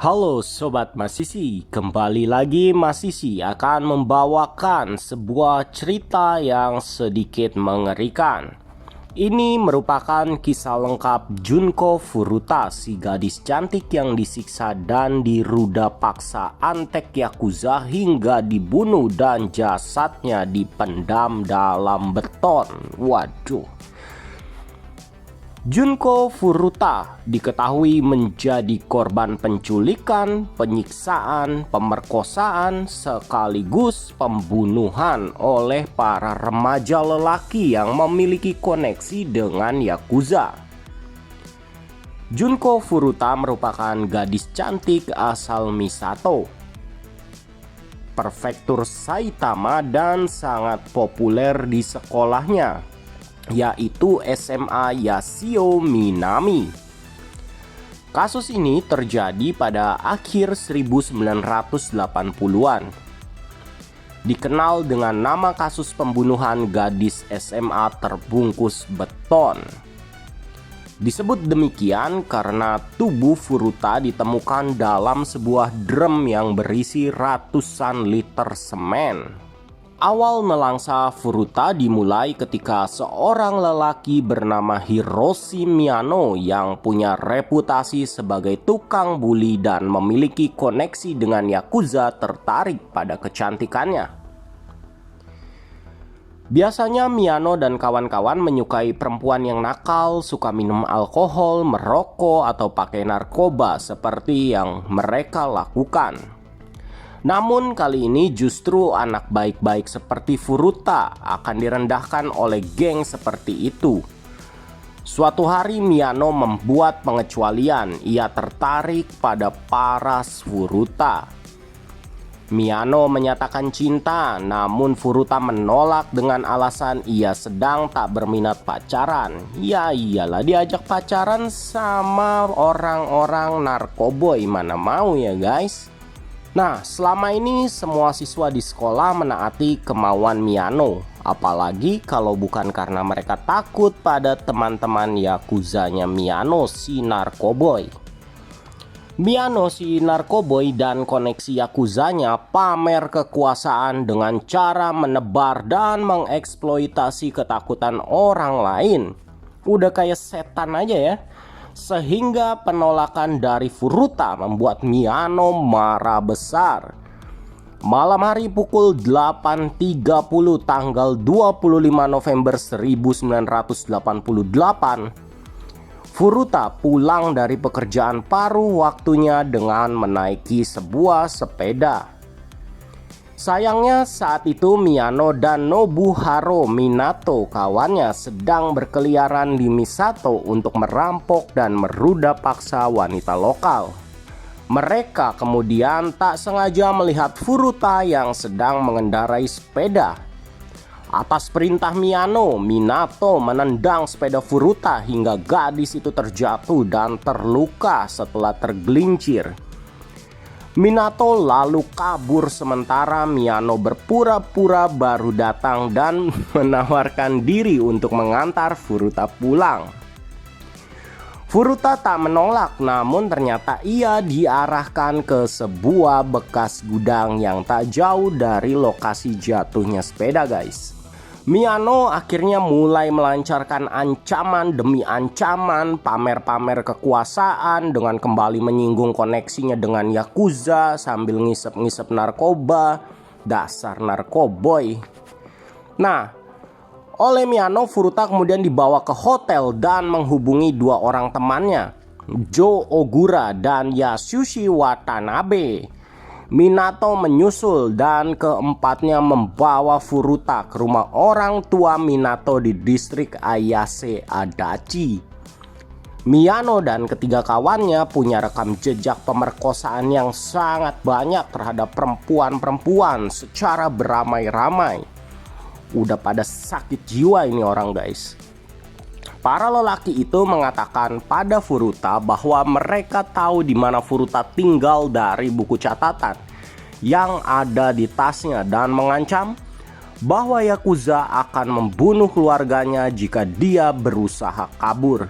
Halo Sobat Masisi, kembali lagi Masisi akan membawakan sebuah cerita yang sedikit mengerikan. Ini merupakan kisah lengkap Junko Furuta, si gadis cantik yang disiksa dan diruda paksa antek Yakuza hingga dibunuh dan jasadnya dipendam dalam beton. Waduh. Junko Furuta diketahui menjadi korban penculikan, penyiksaan, pemerkosaan, sekaligus pembunuhan oleh para remaja lelaki yang memiliki koneksi dengan Yakuza. Junko Furuta merupakan gadis cantik asal Misato, prefektur Saitama, dan sangat populer di sekolahnya, yaitu SMA Yashio Minami. Kasus ini terjadi pada akhir 1980-an. Dikenal dengan nama kasus pembunuhan gadis SMA terbungkus beton. Disebut demikian karena tubuh Furuta ditemukan dalam sebuah drum yang berisi ratusan liter semen. Awal nelangsa Furuta dimulai ketika seorang lelaki bernama Hiroshi Miyano yang punya reputasi sebagai tukang bully dan memiliki koneksi dengan Yakuza tertarik pada kecantikannya. Biasanya Miyano dan kawan-kawan menyukai perempuan yang nakal, suka minum alkohol, merokok, atau pakai narkoba seperti yang mereka lakukan. Namun kali ini justru anak baik-baik seperti Furuta akan direndahkan oleh geng seperti itu. Suatu hari Miyano membuat pengecualian. Ia tertarik pada paras Furuta. Miyano menyatakan cinta, namun Furuta menolak dengan alasan ia sedang tak berminat pacaran. Ya iyalah, diajak pacaran sama orang-orang narkoboy, mana mau ya guys. Nah, selama ini semua siswa di sekolah menaati kemauan Miyano, apalagi kalau bukan karena mereka takut pada teman-teman Yakuzanya Miyano si narkoboy. Miyano si narkoboy dan koneksi Yakuzanya pamer kekuasaan dengan cara menebar dan mengeksploitasi ketakutan orang lain. Udah kayak setan aja ya. Sehingga penolakan dari Furuta membuat Miyano marah besar. Malam hari pukul 8.30 tanggal 25 November 1988, Furuta pulang dari pekerjaan paruh waktunya dengan menaiki sebuah sepeda. Sayangnya saat itu Miyano dan Nobuharo Minato, kawannya, sedang berkeliaran di Misato untuk merampok dan meruda paksa wanita lokal. Mereka kemudian tak sengaja melihat Furuta yang sedang mengendarai sepeda. Atas perintah Miyano, Minato menendang sepeda Furuta hingga gadis itu terjatuh dan terluka setelah tergelincir. Minato lalu kabur sementara Miyano berpura-pura baru datang dan menawarkan diri untuk mengantar Furuta pulang. Furuta tak menolak, namun ternyata ia diarahkan ke sebuah bekas gudang yang tak jauh dari lokasi jatuhnya sepeda guys. Miyano akhirnya mulai melancarkan ancaman demi ancaman, pamer-pamer kekuasaan dengan kembali menyinggung koneksinya dengan Yakuza sambil ngisep-ngisep narkoba. Dasar narkoboy. Nah, oleh Miyano, Furuta kemudian dibawa ke hotel dan menghubungi dua orang temannya, Joe Ogura dan Yasushi Watanabe. Minato menyusul dan keempatnya membawa Furuta ke rumah orang tua Minato di distrik Ayase Adachi. Miyano dan ketiga kawannya punya rekam jejak pemerkosaan yang sangat banyak terhadap perempuan-perempuan secara beramai-ramai. Udah pada sakit jiwa ini orang guys. Para lelaki itu mengatakan pada Furuta bahwa mereka tahu di mana Furuta tinggal dari buku catatan yang ada di tasnya dan mengancam bahwa Yakuza akan membunuh keluarganya jika dia berusaha kabur.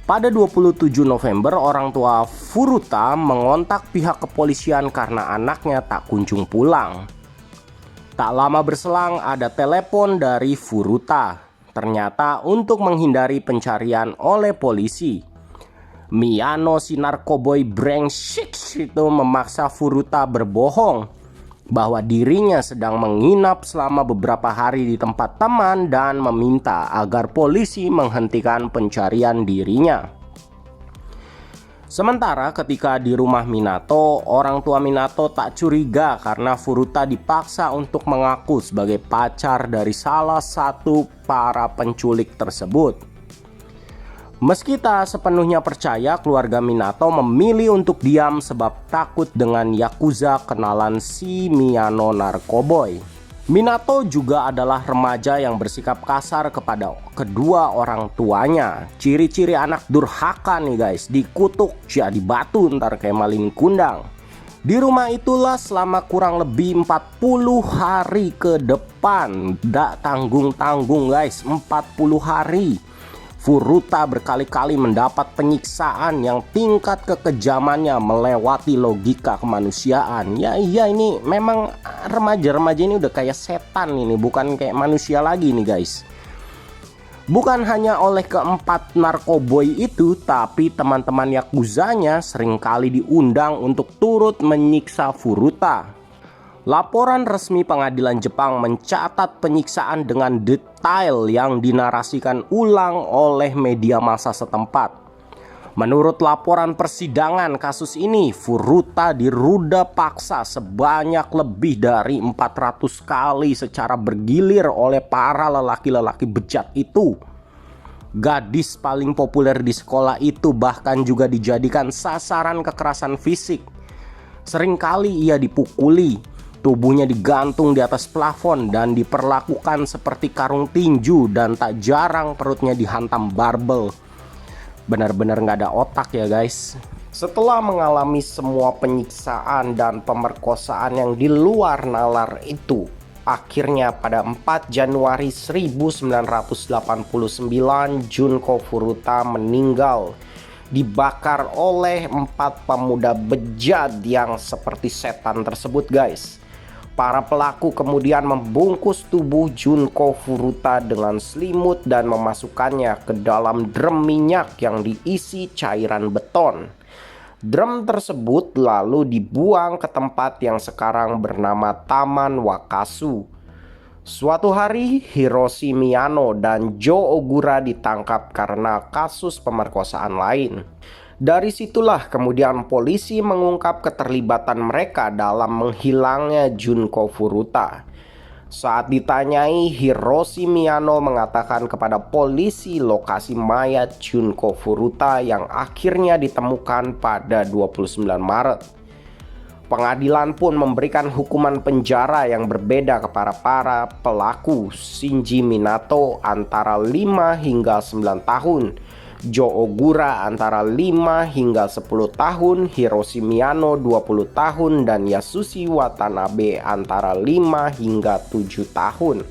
Pada 27 November, orang tua Furuta mengontak pihak kepolisian karena anaknya tak kunjung pulang. Tak lama berselang ada telepon dari Furuta. Ternyata untuk menghindari pencarian oleh polisi, Miyano si narkoboy brengsek itu memaksa Furuta berbohong bahwa dirinya sedang menginap selama beberapa hari di tempat teman dan meminta agar polisi menghentikan pencarian dirinya. Sementara ketika di rumah Minato, orang tua Minato tak curiga karena Furuta dipaksa untuk mengaku sebagai pacar dari salah satu para penculik tersebut. Meski tak sepenuhnya percaya, keluarga Minato memilih untuk diam sebab takut dengan Yakuza kenalan si Miyano narkoboy. Minato juga adalah remaja yang bersikap kasar kepada kedua orang tuanya. Ciri-ciri anak durhaka nih guys, dikutuk jadi batu ntar kayak malin kundang. Di rumah itulah selama kurang lebih 40 hari ke depan. Tak tanggung-tanggung guys, 40 hari. Furuta berkali-kali mendapat penyiksaan yang tingkat kekejamannya melewati logika kemanusiaan. Ya iya, ini memang remaja-remaja ini udah kayak setan ini, bukan kayak manusia lagi nih guys. Bukan hanya oleh keempat narkoboy itu, tapi teman-teman Yakuzanya seringkali diundang untuk turut menyiksa Furuta. Laporan resmi pengadilan Jepang mencatat penyiksaan dengan detail yang dinarasikan ulang oleh media massa setempat. Menurut laporan persidangan kasus ini, Furuta diruda paksa sebanyak lebih dari 400 kali secara bergilir oleh para lelaki-lelaki bejat itu. Gadis paling populer di sekolah itu bahkan juga dijadikan sasaran kekerasan fisik. Seringkali ia dipukuli, tubuhnya digantung di atas plafon dan diperlakukan seperti karung tinju, dan tak jarang perutnya dihantam barbel. Benar-benar nggak ada otak ya guys. Setelah mengalami semua penyiksaan dan pemerkosaan yang di luar nalar itu, akhirnya pada 4 Januari 1989 Junko Furuta meninggal, dibakar oleh 4 pemuda bejat yang seperti setan tersebut guys. Para pelaku kemudian membungkus tubuh Junko Furuta dengan selimut dan memasukkannya ke dalam drum minyak yang diisi cairan beton. Drum tersebut lalu dibuang ke tempat yang sekarang bernama Taman Wakasu. Suatu hari, Hiroshi Miyano dan Joe Ogura ditangkap karena kasus pemerkosaan lain. Dari situlah kemudian polisi mengungkap keterlibatan mereka dalam menghilangnya Junko Furuta. Saat ditanyai, Hiroshi Miyano mengatakan kepada polisi lokasi mayat Junko Furuta yang akhirnya ditemukan pada 29 Maret. Pengadilan pun memberikan hukuman penjara yang berbeda kepada para pelaku. Shinji Minato antara 5 hingga 9 tahun, Joe Ogura antara 5 hingga 10 tahun, Hiroshi Miyano 20 tahun, dan Yasushi Watanabe antara 5 hingga 7 tahun.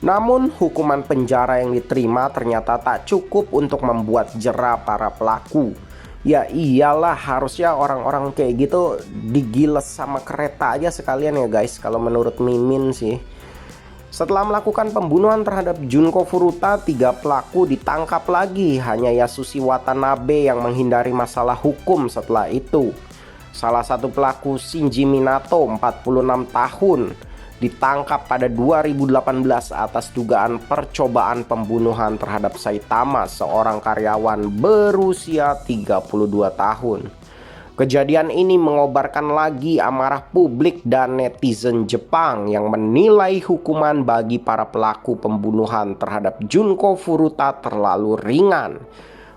Namun hukuman penjara yang diterima ternyata tak cukup untuk membuat jera para pelaku. Ya iyalah, harusnya orang-orang kayak gitu digiles sama kereta aja sekalian ya guys, kalau menurut Mimin sih. Setelah melakukan pembunuhan terhadap Junko Furuta, 3 pelaku ditangkap lagi. Hanya Yasushi Watanabe yang menghindari masalah hukum setelah itu. Salah satu pelaku, Shinji Minato 46 tahun, ditangkap pada 2018 atas dugaan percobaan pembunuhan terhadap Saitama, seorang karyawan berusia 32 tahun. Kejadian ini mengobarkan lagi amarah publik dan netizen Jepang yang menilai hukuman bagi para pelaku pembunuhan terhadap Junko Furuta terlalu ringan.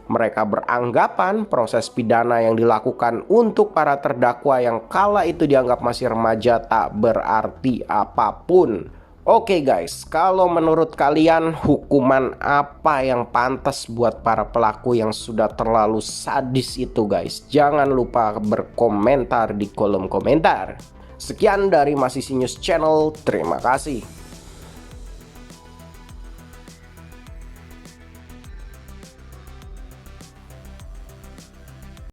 Mereka beranggapan proses pidana yang dilakukan untuk para terdakwa yang kala itu dianggap masih remaja tak berarti apapun. Oke guys, kalau menurut kalian hukuman apa yang pantas buat para pelaku yang sudah terlalu sadis itu guys? Jangan lupa berkomentar di kolom komentar. Sekian dari Masisi News Channel, terima kasih.